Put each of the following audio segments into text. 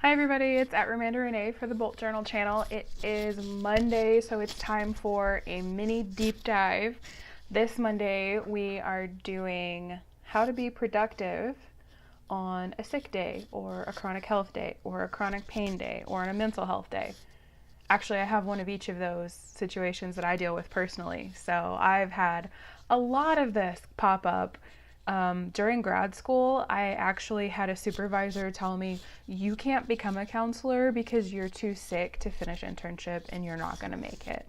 Hi everybody, it's at Romanda Renee for the Bolt Journal channel. It is Monday, so it's time for a mini deep dive. This Monday we are doing how to be productive on a sick day or a chronic health day or a chronic pain day or on a mental health day. Actually, I have one of each of those situations that I deal with personally. So I've had a lot of this pop up. During grad school, I actually had a supervisor tell me, you can't become a counselor because you're too sick to finish internship and you're not going to make it.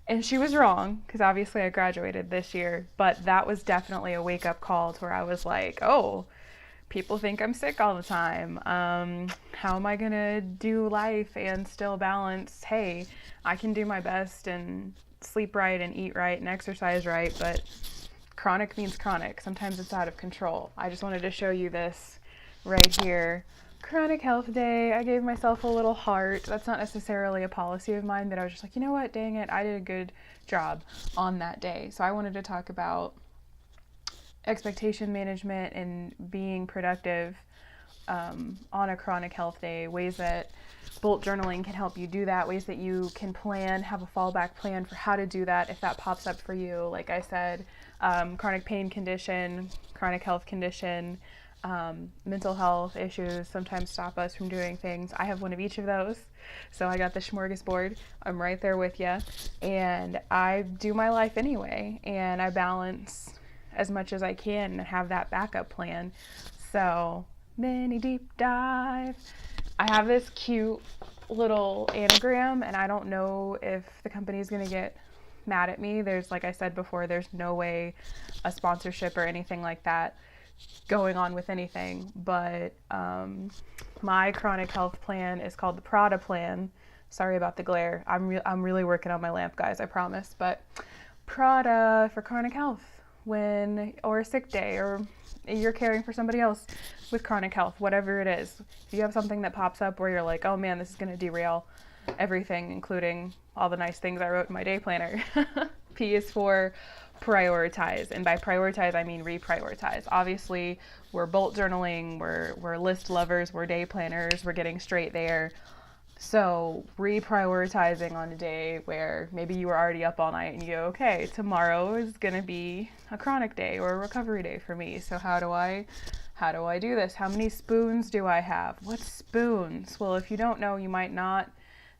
And she was wrong because obviously I graduated this year, but that was definitely a wake up call to where I was like, oh, people think I'm sick all the time. How am I going to do life and still balance? Hey, I can do my best and sleep right and eat right and exercise right, but chronic means chronic. Sometimes it's out of control. I just wanted to show you this right here. Chronic Health Day. I gave myself a little heart. That's not necessarily a policy of mine, but I was just like, you know what, dang it, I did a good job on that day. So I wanted to talk about expectation management and being productive on a chronic health day, ways that Bolt journaling can help you do that, ways that you can plan, have a fallback plan for how to do that if that pops up for you. Like I said, chronic pain condition, chronic health condition, mental health issues sometimes stop us from doing things. I have one of each of those. So I got the smorgasbord. I'm right there with you. And I do my life anyway. And I balance as much as I can and have that backup plan. So, mini deep dive. I have this cute little anagram, and I don't know if the company's going to get mad at me. There's, like I said before, there's no way a sponsorship or anything like that going on with anything, but my chronic health plan is called the Prada plan. Sorry about the glare. I'm really working on my lamp, guys, I promise. But Prada for chronic health, or a sick day, or you're caring for somebody else with chronic health, whatever it is. If you have something that pops up where you're like, oh man, this is going to derail everything, including all the nice things I wrote in my day planner. P is for prioritize, and by prioritize I mean reprioritize. Obviously, we're Bolt journaling, we're list lovers, we're day planners, we're getting straight there. So reprioritizing on a day where maybe you were already up all night and you go, okay, tomorrow is gonna be a chronic day or a recovery day for me. So how do I do this? How many spoons do I have? What spoons? Well, if you don't know, you might not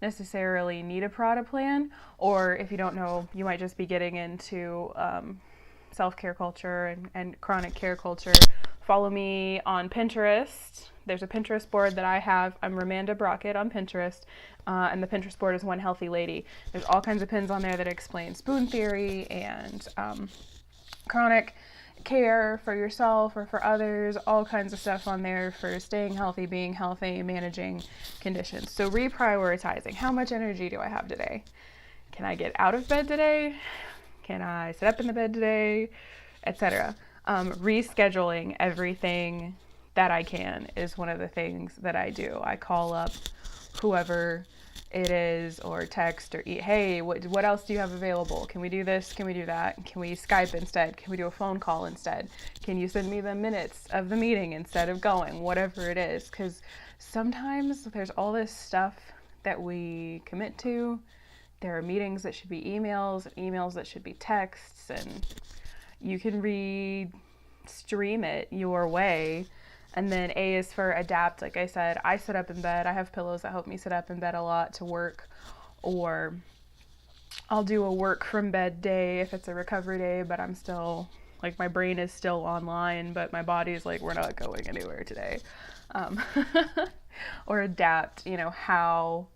necessarily need a Prada plan, or if you don't know, you might just be getting into self-care culture and chronic care culture. Follow me on Pinterest. There's a Pinterest board that I have. I'm Romanda Brockett on Pinterest, and the Pinterest board is One Healthy Lady. There's all kinds of pins on there that explain spoon theory and chronic care for yourself or for others, all kinds of stuff on there for staying healthy, being healthy, managing conditions. So reprioritizing. How much energy do I have today? Can I get out of bed today? Can I sit up in the bed today? Etc. Rescheduling everything that I can is one of the things that I do. I call up whoever it is, or text, or eat, hey, what else do you have available? Can we do this? Can we do that? Can we Skype instead? Can we do a phone call instead? Can you send me the minutes of the meeting instead of going? Whatever it is, because sometimes there's all this stuff that we commit to. There are meetings that should be emails, and emails that should be texts, and you can stream it your way. And then A is for adapt. Like I said, I sit up in bed. I have pillows that help me sit up in bed a lot to work, or I'll do a work from bed day if it's a recovery day, but I'm still, like, my brain is still online, but my body is like, we're not going anywhere today. Um, or adapt, how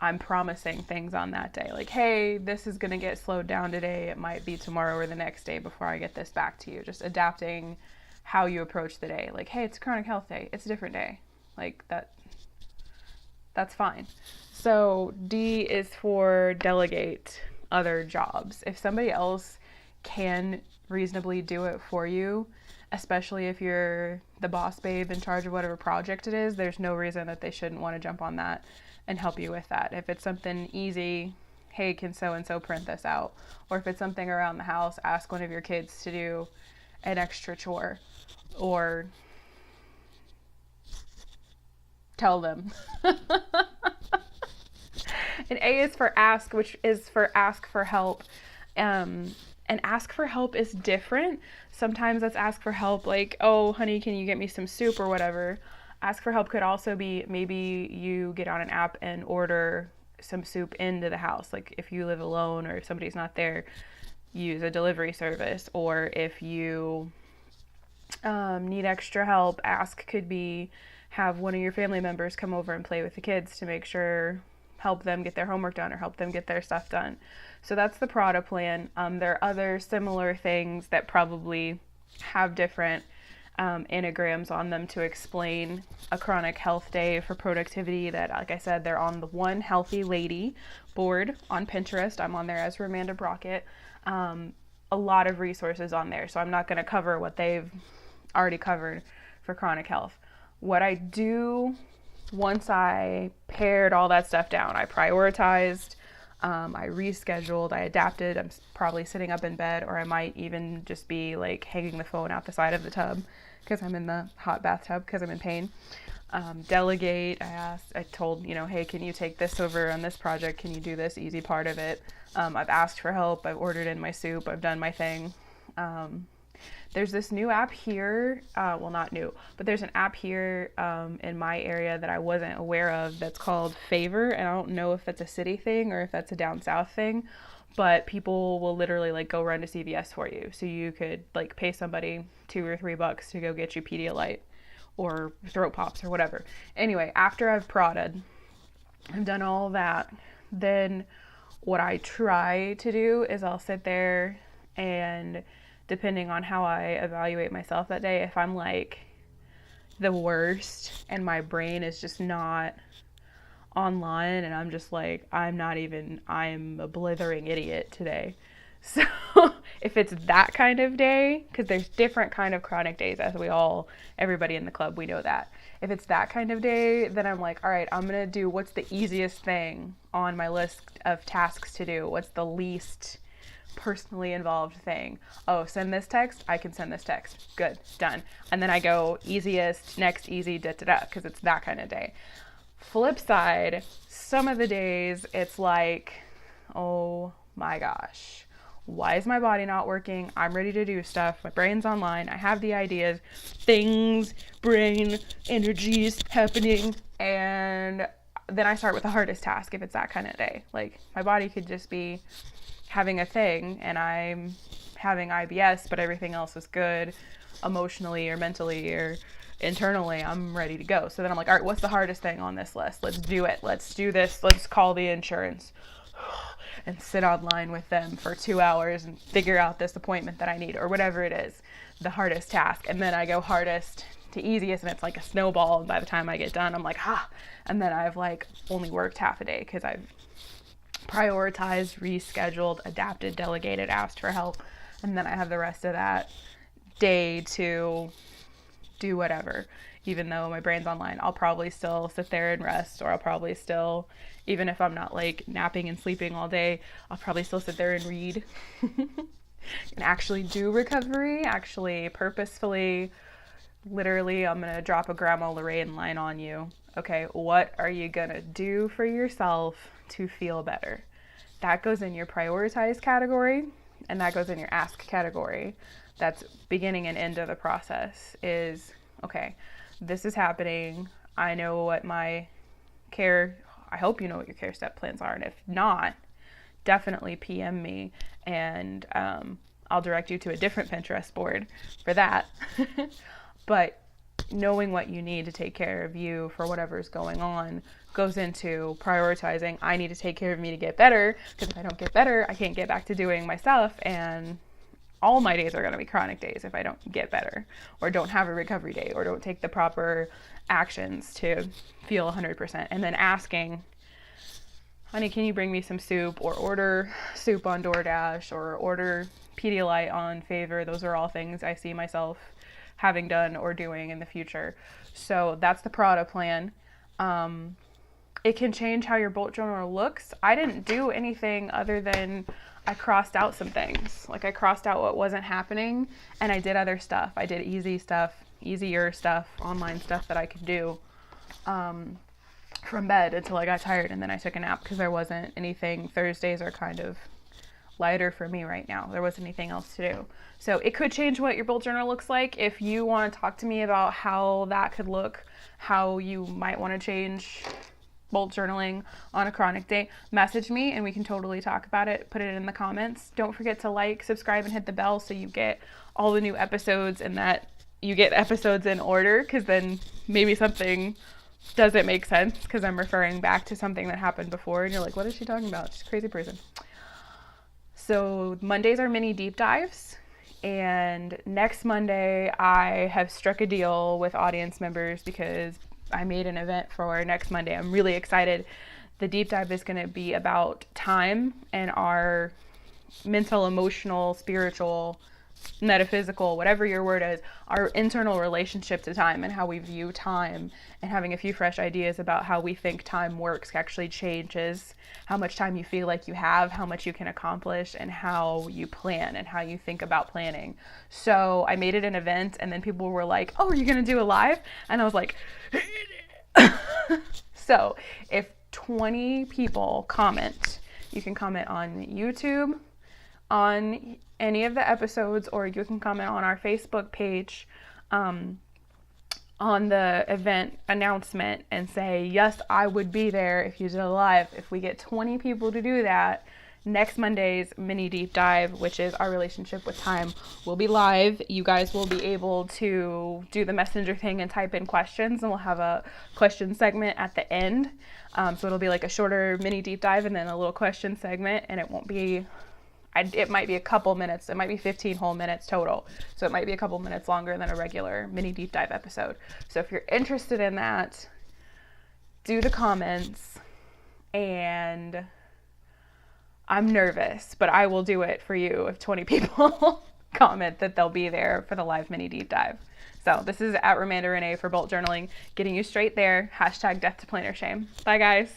I'm promising things on that day. Like, hey, this is going to get slowed down today. It might be tomorrow or the next day before I get this back to you. Just adapting how you approach the day. Like, hey, it's chronic health day. It's a different day. Like, that's fine. So D is for delegate other jobs. If somebody else can reasonably do it for you, especially if you're the boss babe in charge of whatever project it is, there's no reason that they shouldn't want to jump on that and help you with that. If it's something easy, hey, can so and so print this out? Or if it's something around the house, ask one of your kids to do an extra chore. Or tell them. And A is for ask, which is for ask for help. And ask for help is different. Sometimes that's ask for help like, oh, honey, can you get me some soup or whatever. Ask for help could also be maybe you get on an app and order some soup into the house. Like if you live alone or if somebody's not there, use a delivery service. Or if you need extra help, ask could be have one of your family members come over and play with the kids to make sure, help them get their homework done or help them get their stuff done. So that's the Prada plan. There are other similar things that probably have different anagrams on them to explain a chronic health day for productivity that, like I said, they're on the One Healthy Lady board on Pinterest. I'm on there as Ramanda Brockett. A lot of resources on there, so I'm not going to cover what they've already covered for chronic health. What I do once I pared all that stuff down, I prioritized, I rescheduled, I adapted. I'm probably sitting up in bed, or I might even just be like hanging the phone out the side of the tub because I'm in the hot bathtub because I'm in pain. Delegate. I told, hey, can you take this over on this project? Can you do this easy part of it? I've asked for help. I've ordered in my soup. I've done my thing. There's this new app here, well, not new, but there's an app here in my area that I wasn't aware of that's called Favor, and I don't know if that's a city thing or if that's a down south thing, but people will literally like go run to CVS for you. So you could like pay somebody $2 or $3 to go get you Pedialyte or throat pops or whatever. Anyway, after I've prodded, I've done all that, then what I try to do is I'll sit there and depending on how I evaluate myself that day, if I'm like the worst and my brain is just not online and I'm just like, I'm a blithering idiot today. So if it's that kind of day, because there's different kind of chronic days, as everybody in the club, we know that. If it's that kind of day, then I'm like, all right, I'm going to do what's the easiest thing on my list of tasks to do. What's the least personally involved thing? Oh, send this text. I can send this text. Good, done. And then I go easiest, next easy, because it's that kind of day. Flip side, some of the days it's like, oh my gosh, why is my body not working? I'm ready to do stuff. My brain's online. I have the ideas, things, brain, energies happening. And then I start with the hardest task if it's that kind of day. Like my body could just be having a thing and I'm having IBS, but everything else is good emotionally or mentally or internally. I'm ready to go. So then I'm like, all right, what's the hardest thing on this list? Let's do it. Let's do this. Let's call the insurance and sit online with them for 2 hours and figure out this appointment that I need or whatever it is, the hardest task. And then I go hardest to easiest and it's like a snowball. And by the time I get done, I'm like, and then I've like only worked half a day because I've prioritized, rescheduled, adapted, delegated, asked for help. And then I have the rest of that day to do whatever. Even though my brain's online, I'll probably still sit there and rest, or I'll probably still, even if I'm not like napping and sleeping all day, I'll probably still sit there and read and actually do recovery, actually purposefully. Literally, I'm going to drop a Grandma Lorraine line on you. Okay, what are you going to do for yourself to feel better? That goes in your prioritize category, and that goes in your ask category. That's beginning and end of the process is, okay, this is happening. I know what I hope you know what your care step plans are. And if not, definitely PM me and I'll direct you to a different Pinterest board for that. But knowing what you need to take care of you for whatever's going on goes into prioritizing. I need to take care of me to get better, because if I don't get better, I can't get back to doing my stuff, and all my days are going to be chronic days if I don't get better or don't have a recovery day or don't take the proper actions to feel 100%. And then asking, honey, can you bring me some soup, or order soup on DoorDash, or order Pedialyte on Favor. Those are all things I see myself having done or doing in the future. So that's the Prada plan. It can change how your bullet journal looks. I didn't do anything other than I crossed out some things. Like I crossed out what wasn't happening and I did other stuff. I did easier stuff, online stuff that I could do. from bed until I got tired, and then I took a nap because there wasn't anything. Thursdays are kind of lighter for me right now. There wasn't anything else to do. So it could change what your bullet journal looks like. If you want to talk to me about how that could look, how you might want to change bullet journaling on a chronic day, message me and we can totally talk about it. Put it in the comments. Don't forget to like, subscribe, and hit the bell so you get all the new episodes and that you get episodes in order, because then maybe something doesn't make sense because I'm referring back to something that happened before and you're like, what is she talking about? She's a crazy person. So Mondays are mini deep dives, and next Monday I have struck a deal with audience members because I made an event for next Monday. I'm really excited. The deep dive is going to be about time and our mental, emotional, spiritual, metaphysical, whatever your word is, our internal relationship to time and how we view time, and having a few fresh ideas about how we think time works actually changes how much time you feel like you have, how much you can accomplish, and how you plan and how you think about planning. So I made it an event, and then people were like, oh, are you going to do a live? And I was like, so if 20 people comment, you can comment on YouTube, on any of the episodes, or you can comment on our Facebook page on the event announcement and say, yes, I would be there if you did a live. If we get 20 people to do that, next Monday's mini deep dive, which is our relationship with time, will be live. You guys will be able to do the messenger thing and type in questions, and we'll have a question segment at the end. So it'll be like a shorter mini deep dive and then a little question segment, and it won't be, it might be a couple minutes. It might be 15 whole minutes total. So it might be a couple minutes longer than a regular mini deep dive episode. So if you're interested in that, do the comments. And I'm nervous, but I will do it for you if 20 people comment that they'll be there for the live mini deep dive. So this is at Romanda Renee for Bullet Journaling, getting you straight there. # Death to Planner Shame. Bye guys.